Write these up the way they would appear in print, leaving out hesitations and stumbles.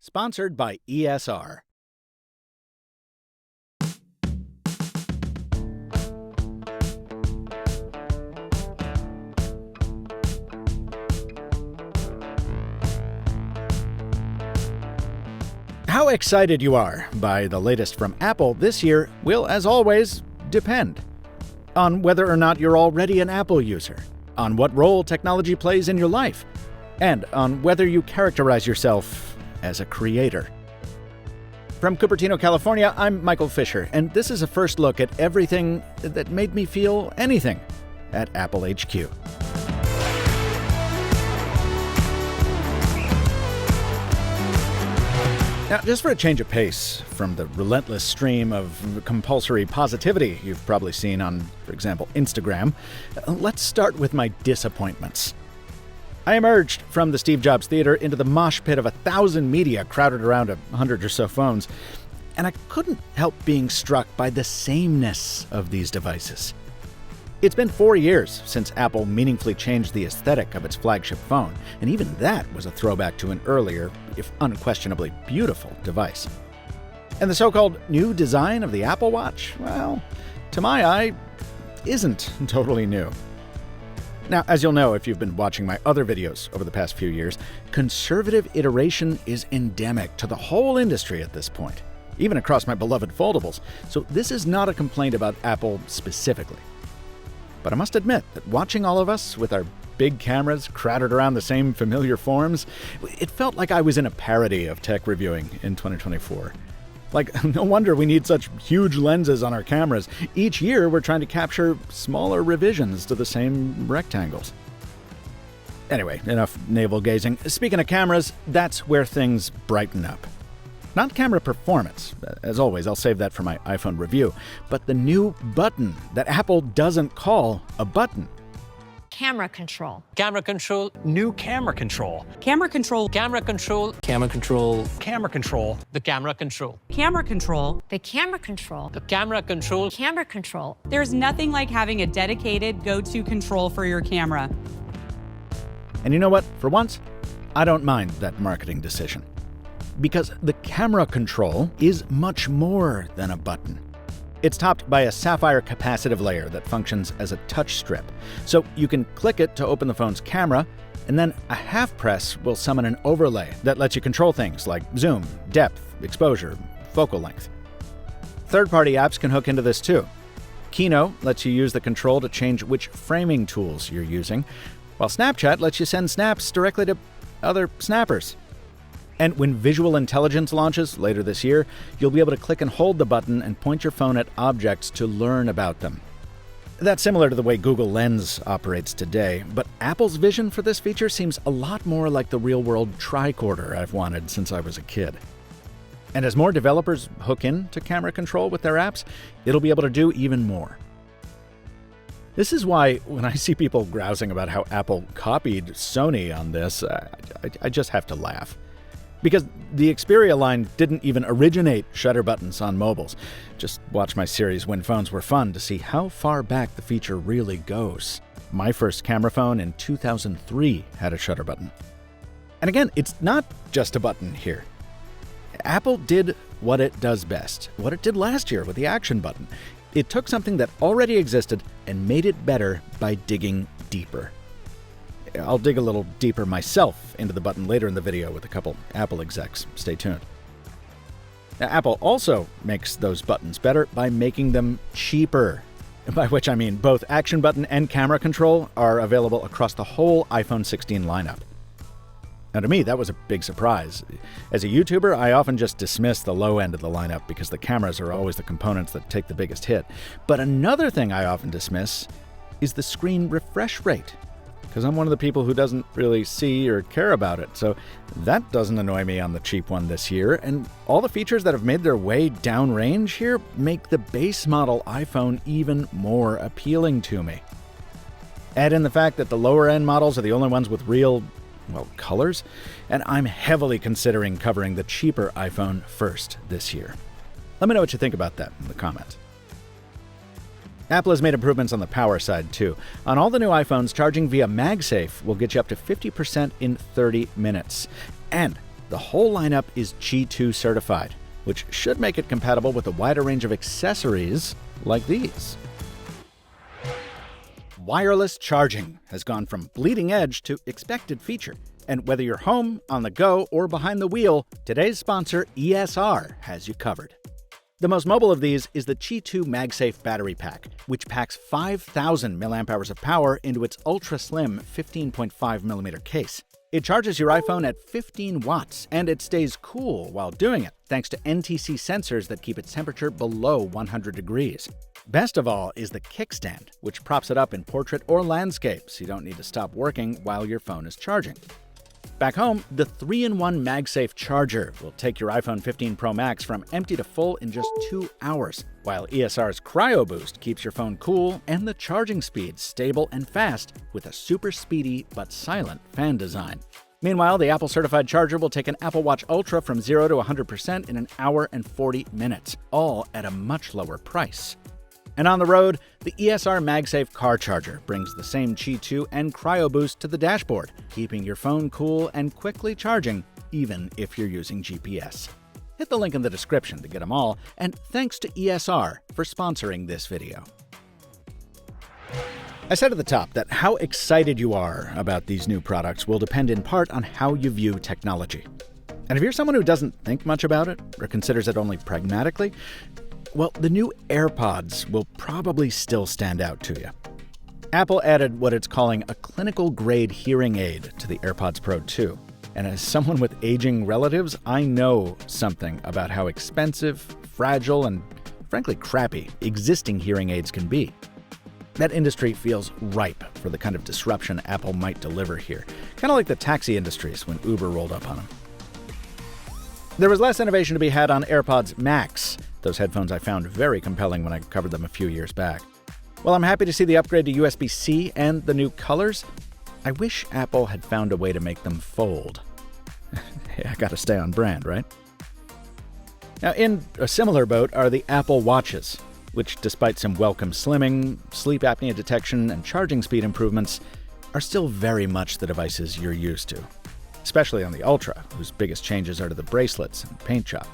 Sponsored by ESR. How excited you are by the latest from Apple this year will, as always, depend on whether or not you're already an Apple user, on what role technology plays in your life, and on whether you characterize yourself as a creator. From Cupertino, California, I'm Michael Fisher, and this is a first look at everything that made me feel anything at Apple HQ. Now, just for a change of pace from the relentless stream of compulsory positivity you've probably seen on, for example, Instagram, let's start with my disappointments. I emerged from the Steve Jobs Theater into the mosh pit of 1,000 media crowded around 100 or so phones, and I couldn't help being struck by the sameness of these devices. It's been 4 years since Apple meaningfully changed the aesthetic of its flagship phone, and even that was a throwback to an earlier, if unquestionably beautiful, device. And the so-called new design of the Apple Watch, well, to my eye, isn't totally new. Now, as you'll know if you've been watching my other videos over the past few years, conservative iteration is endemic to the whole industry at this point, even across my beloved foldables, so this is not a complaint about Apple specifically. But I must admit that watching all of us with our big cameras crowded around the same familiar forms, it felt like I was in a parody of tech reviewing in 2024. Like, no wonder we need such huge lenses on our cameras. Each year we're trying to capture smaller revisions to the same rectangles. Anyway, enough navel-gazing. Speaking of cameras, that's where things brighten up. Not camera performance. As always, I'll save that for my iPhone review. But the new button that Apple doesn't call a button. Camera control. Camera control. New camera control. Camera control. Camera control. Camera control. Camera control. The camera control. Camera control. The camera control. The camera control. Camera control. There's nothing like having a dedicated go-to control for your camera. And you know what? For once, I don't mind that marketing decision. Because the camera control is much more than a button. It's topped by a sapphire capacitive layer that functions as a touch strip. So you can click it to open the phone's camera, and then a half press will summon an overlay that lets you control things like zoom, depth, exposure, focal length. Third-party apps can hook into this too. Kino lets you use the control to change which framing tools you're using, while Snapchat lets you send snaps directly to other snappers. And when Visual Intelligence launches later this year, you'll be able to click and hold the button and point your phone at objects to learn about them. That's similar to the way Google Lens operates today, but Apple's vision for this feature seems a lot more like the real-world tricorder I've wanted since I was a kid. And as more developers hook into camera control with their apps, it'll be able to do even more. This is why when I see people grousing about how Apple copied Sony on this, I just have to laugh. Because the Xperia line didn't even originate shutter buttons on mobiles. Just watch my series When Phones Were Fun to see how far back the feature really goes. My first camera phone in 2003 had a shutter button. And again, it's not just a button here. Apple did what it does best, what it did last year with the action button. It took something that already existed and made it better by digging deeper. I'll dig a little deeper myself into the button later in the video with a couple Apple execs. Stay tuned. Now, Apple also makes those buttons better by making them cheaper. By which I mean both action button and camera control are available across the whole iPhone 16 lineup. Now, to me, that was a big surprise. As a YouTuber, I often just dismiss the low end of the lineup because the cameras are always the components that take the biggest hit. But another thing I often dismiss is the screen refresh rate. Because I'm one of the people who doesn't really see or care about it, so that doesn't annoy me on the cheap one this year, and all the features that have made their way downrange here make the base model iPhone even more appealing to me. Add in the fact that the lower-end models are the only ones with real, colors, and I'm heavily considering covering the cheaper iPhone first this year. Let me know what you think about that in the comments. Apple has made improvements on the power side, too. On all the new iPhones, charging via MagSafe will get you up to 50% in 30 minutes. And the whole lineup is Qi 2 certified, which should make it compatible with a wider range of accessories like these. Wireless charging has gone from bleeding edge to expected feature. And whether you're home, on the go, or behind the wheel, today's sponsor, ESR, has you covered. The most mobile of these is the Qi 2 MagSafe battery pack, which packs 5,000 mAh of power into its ultra-slim 15.5mm case. It charges your iPhone at 15 watts, and it stays cool while doing it, thanks to NTC sensors that keep its temperature below 100 degrees. Best of all is the kickstand, which props it up in portrait or landscape, so you don't need to stop working while your phone is charging. Back home, the 3-in-1 MagSafe charger will take your iPhone 15 Pro Max from empty to full in just 2 hours, while ESR's Cryo Boost keeps your phone cool and the charging speed stable and fast with a super speedy but silent fan design. Meanwhile, the Apple-certified charger will take an Apple Watch Ultra from 0 to 100% in an hour and 40 minutes, all at a much lower price. And on the road, the ESR MagSafe car charger brings the same Qi 2 and Cryo Boost to the dashboard, keeping your phone cool and quickly charging, even if you're using GPS. Hit the link in the description to get them all, and thanks to ESR for sponsoring this video. I said at the top that how excited you are about these new products will depend in part on how you view technology. And if you're someone who doesn't think much about it, or considers it only pragmatically, well, the new AirPods will probably still stand out to you. Apple added what it's calling a clinical-grade hearing aid to the AirPods Pro 2. And as someone with aging relatives, I know something about how expensive, fragile, and frankly crappy existing hearing aids can be. That industry feels ripe for the kind of disruption Apple might deliver here, kind of like the taxi industries when Uber rolled up on them. There was less innovation to be had on AirPods Max. Those headphones I found very compelling when I covered them a few years back. While I'm happy to see the upgrade to USB-C and the new colors, I wish Apple had found a way to make them fold. Hey, I gotta stay on brand, right? Now, in a similar boat are the Apple Watches, which despite some welcome slimming, sleep apnea detection, and charging speed improvements, are still very much the devices you're used to. Especially on the Ultra, whose biggest changes are to the bracelets and paint job.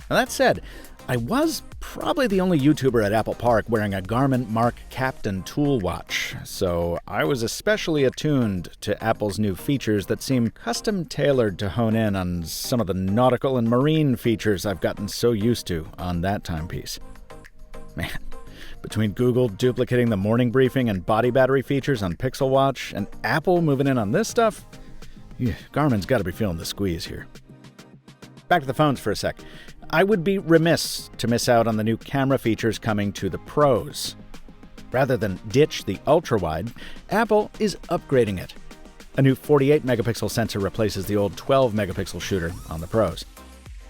Now that said, I was probably the only YouTuber at Apple Park wearing a Garmin Mark Captain tool watch, so I was especially attuned to Apple's new features that seem custom-tailored to hone in on some of the nautical and marine features I've gotten so used to on that timepiece. Man, between Google duplicating the morning briefing and body battery features on Pixel Watch, and Apple moving in on this stuff, Garmin's got to be feeling the squeeze here. Back to the phones for a sec. I would be remiss to miss out on the new camera features coming to the Pros. Rather than ditch the ultra-wide, Apple is upgrading it. A new 48-megapixel sensor replaces the old 12-megapixel shooter on the Pros.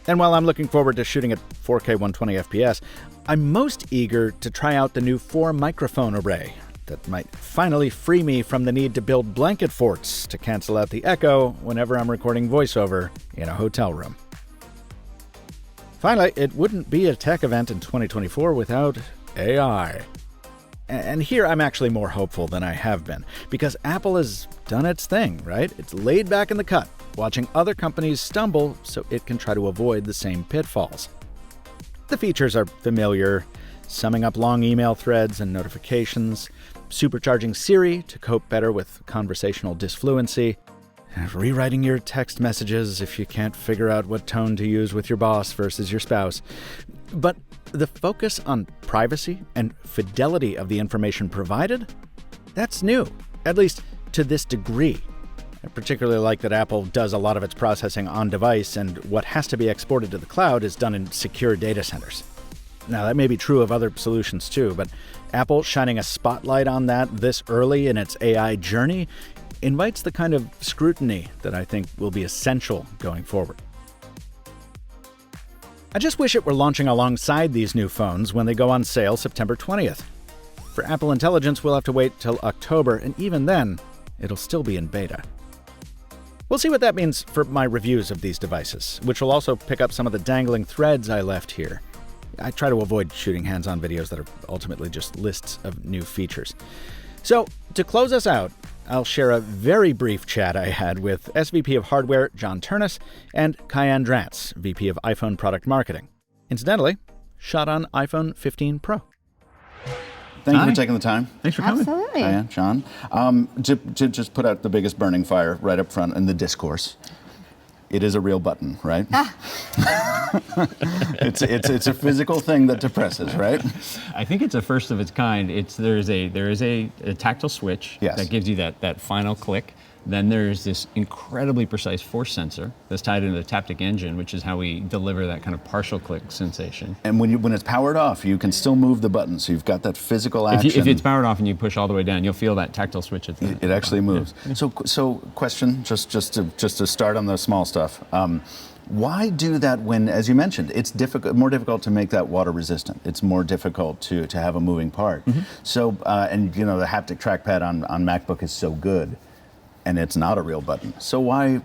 And while I'm looking forward to shooting at 4K 120 FPS, I'm most eager to try out the new 4-microphone array that might finally free me from the need to build blanket forts to cancel out the echo whenever I'm recording voiceover in a hotel room. Finally, it wouldn't be a tech event in 2024 without AI. And here I'm actually more hopeful than I have been, because Apple has done its thing, right? It's laid back in the cut, watching other companies stumble so it can try to avoid the same pitfalls. The features are familiar, summing up long email threads and notifications, supercharging Siri to cope better with conversational disfluency, rewriting your text messages if you can't figure out what tone to use with your boss versus your spouse. But the focus on privacy and fidelity of the information provided, that's new, at least to this degree. I particularly like that Apple does a lot of its processing on device, and what has to be exported to the cloud is done in secure data centers. Now, that may be true of other solutions too, but Apple shining a spotlight on that this early in its AI journey invites the kind of scrutiny that I think will be essential going forward. I just wish it were launching alongside these new phones when they go on sale September 20th. For Apple Intelligence, we'll have to wait till October, and even then, it'll still be in beta. We'll see what that means for my reviews of these devices, which will also pick up some of the dangling threads I left here. I try to avoid shooting hands-on videos that are ultimately just lists of new features. So, to close us out, I'll share a very brief chat I had with SVP of Hardware John Ternus and Kaiann Drance, VP of iPhone Product Marketing. Incidentally, shot on iPhone 15 Pro. Thank you for taking the time. Thanks for coming. Absolutely. Kaiann, John. To just put out the biggest burning fire right up front in the discourse, it is a real button, right? It's a physical thing that depresses, right? I think it's a first of its kind. There is a tactile switch that gives you that final click. Then there's this incredibly precise force sensor that's tied into the Taptic engine, which is how we deliver that kind of partial click sensation. And when it's powered off, you can still move the button, so you've got that physical action. If it's powered off and you push all the way down, you'll feel that tactile switch at the end. It actually moves. Yeah. So question, just to start on the small stuff. Why do that when, as you mentioned, it's more difficult to make that water resistant? It's more difficult to have a moving part. Mm-hmm. So, and you know, the haptic trackpad on MacBook is so good, and it's not a real button. So why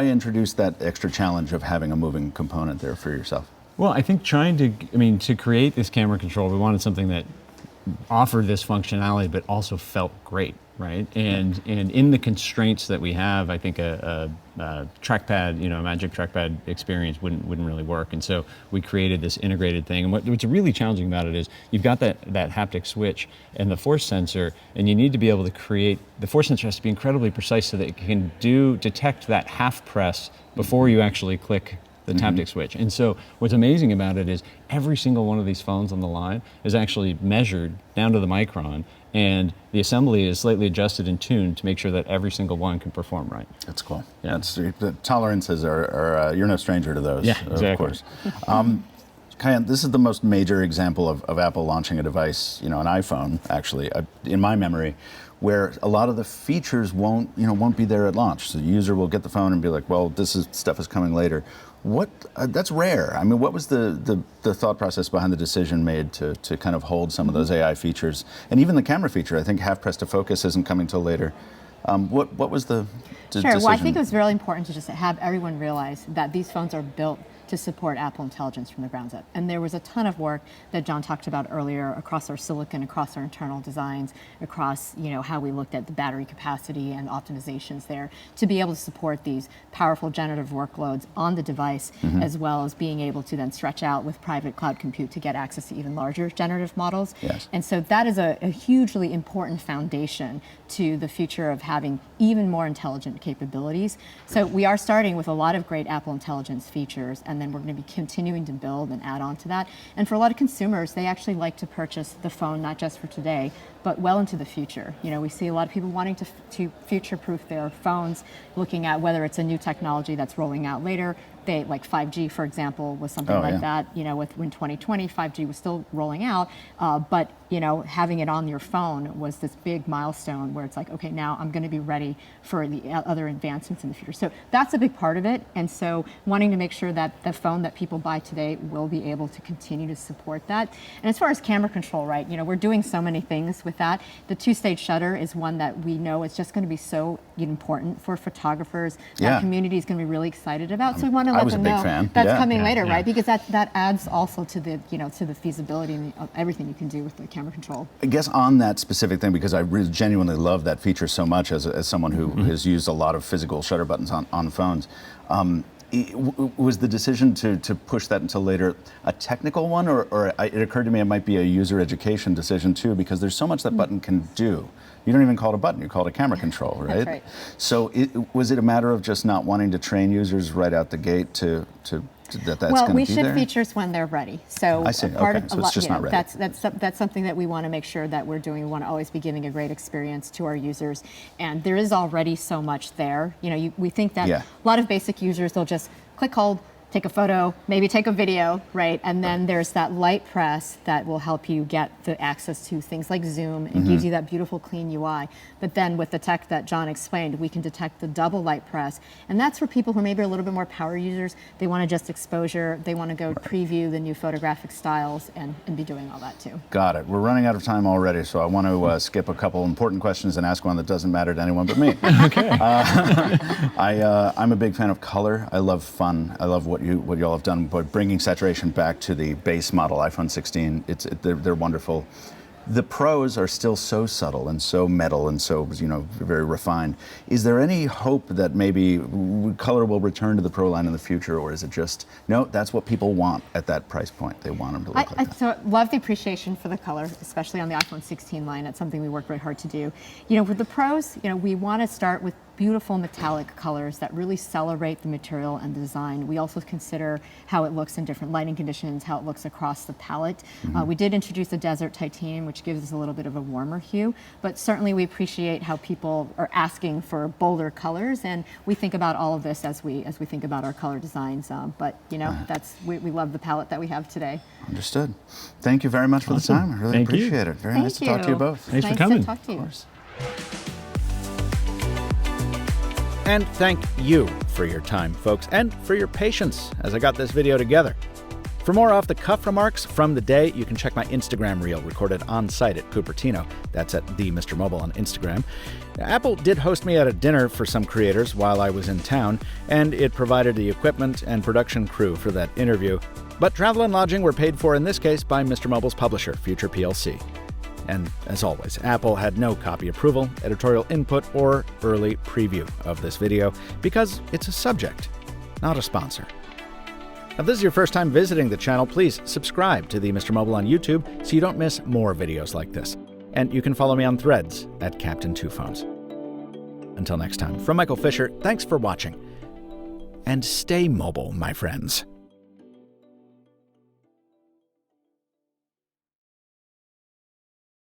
introduce that extra challenge of having a moving component there for yourself? Well, I think to create this camera control, we wanted something that offered this functionality, but also felt great, right? And in the constraints that we have, I think a trackpad, a Magic trackpad experience wouldn't really work. And so we created this integrated thing. And what's really challenging about it is you've got that haptic switch and the force sensor, and you need to be able to create, the force sensor has to be incredibly precise so that it can detect that half press before you actually click the Taptic switch. And so what's amazing about it is every single one of these phones on the line is actually measured down to the micron, and the assembly is slightly adjusted and tuned to make sure that every single one can perform right. That's cool. Yeah. The tolerances are you're no stranger to those, exactly. Of course. Kaiann, this is the most major example of Apple launching a device, an iPhone, actually, in my memory, where a lot of the features won't be there at launch. So the user will get the phone and be like, well, stuff is coming later. That's rare. I mean, what was the thought process behind the decision made to kind of hold some of those AI features, and even the camera feature? I think half press to focus isn't coming till later. What was the decision? Well, I think it was really important to just have everyone realize that these phones are built to support Apple Intelligence from the ground up. And there was a ton of work that John talked about earlier across our silicon, across our internal designs, across how we looked at the battery capacity and optimizations there to be able to support these powerful generative workloads on the device, as well as being able to then stretch out with private cloud compute to get access to even larger generative models. Yes. And so that is a hugely important foundation to the future of having even more intelligent capabilities. So we are starting with a lot of great Apple Intelligence features, and then we're going to be continuing to build and add on to that. And for a lot of consumers, they actually like to purchase the phone not just for today, but well into the future. We see a lot of people wanting to future-proof their phones, looking at whether it's a new technology that's rolling out later. Like 5G, for example, was something that. When 2020, 5G was still rolling out, but having it on your phone was this big milestone where it's like, okay, now I'm going to be ready for the other advancements in the future. So that's a big part of it, and so wanting to make sure that the phone that people buy today will be able to continue to support that. And as far as camera control, right, we're doing so many things with that. The two-stage shutter is one that we know is just going to be so important for photographers. That community is going to be really excited about. So we want to let them know that's coming later, right? Because that adds also to the to the feasibility and everything you can do with the camera control. I guess on that specific thing, because I really genuinely love that feature so much as someone who has used a lot of physical shutter buttons on phones. Was the decision to push that until later a technical one, or it occurred to me it might be a user education decision too, because there's so much that button can do. You don't even call it a button, you call it a camera control, right? That's right. So was it a matter of just not wanting to train users right out the gate to that's well, going to be we there? ship features when they're ready. So I see. Okay. So it's just not ready. That's something that we want to make sure that we're doing. We want to always be giving a great experience to our users, and there is already so much there. We think that a lot of basic users, they'll just click, hold, take a photo, maybe take a video, right? And then there's that light press that will help you get the access to things like Zoom and gives you that beautiful clean UI. But then with the tech that John explained, we can detect the double light press. And that's for people who maybe are a little bit more power users. They want to just exposure. They want to go preview the new photographic styles and be doing all that too. Got it. We're running out of time already, so I want to skip a couple important questions and ask one that doesn't matter to anyone but me. Okay. I'm a big fan of color. I love fun. I love what you all have done, but bringing saturation back to the base model iPhone 16, they're wonderful. The pros are still so subtle and so metal and so, very refined. Is there any hope that maybe color will return to the Pro line in the future, or is it just, no, that's what people want at that price point? They want them to look like that. So love the appreciation for the color, especially on the iPhone 16 line. That's something we work very hard to do. With the pros, we want to start with beautiful metallic colors that really celebrate the material and the design. We also consider how it looks in different lighting conditions, how it looks across the palette. We did introduce the desert titanium, which gives us a little bit of a warmer hue, but certainly we appreciate how people are asking for bolder colors, and we think about all of this as we think about our color designs. We love the palette that we have today. Understood. Thank you very much for the time. I really appreciate it. Very nice to talk to you both. Thanks nice for coming. To talk to you. And thank you for your time, folks, and for your patience as I got this video together. For more off-the-cuff remarks from the day, you can check my Instagram reel recorded on-site at Cupertino. That's at @MrMobile on Instagram. Apple did host me at a dinner for some creators while I was in town, and it provided the equipment and production crew for that interview. But travel and lodging were paid for in this case by Mr. Mobile's publisher, Future PLC. And as always, Apple had no copy approval, editorial input, or early preview of this video because it's a subject, not a sponsor. If this is your first time visiting the channel, please subscribe to the Mr. Mobile on YouTube so you don't miss more videos like this. And you can follow me on Threads at Captain Two Phones. Until next time, from Michael Fisher, thanks for watching. And stay mobile, my friends.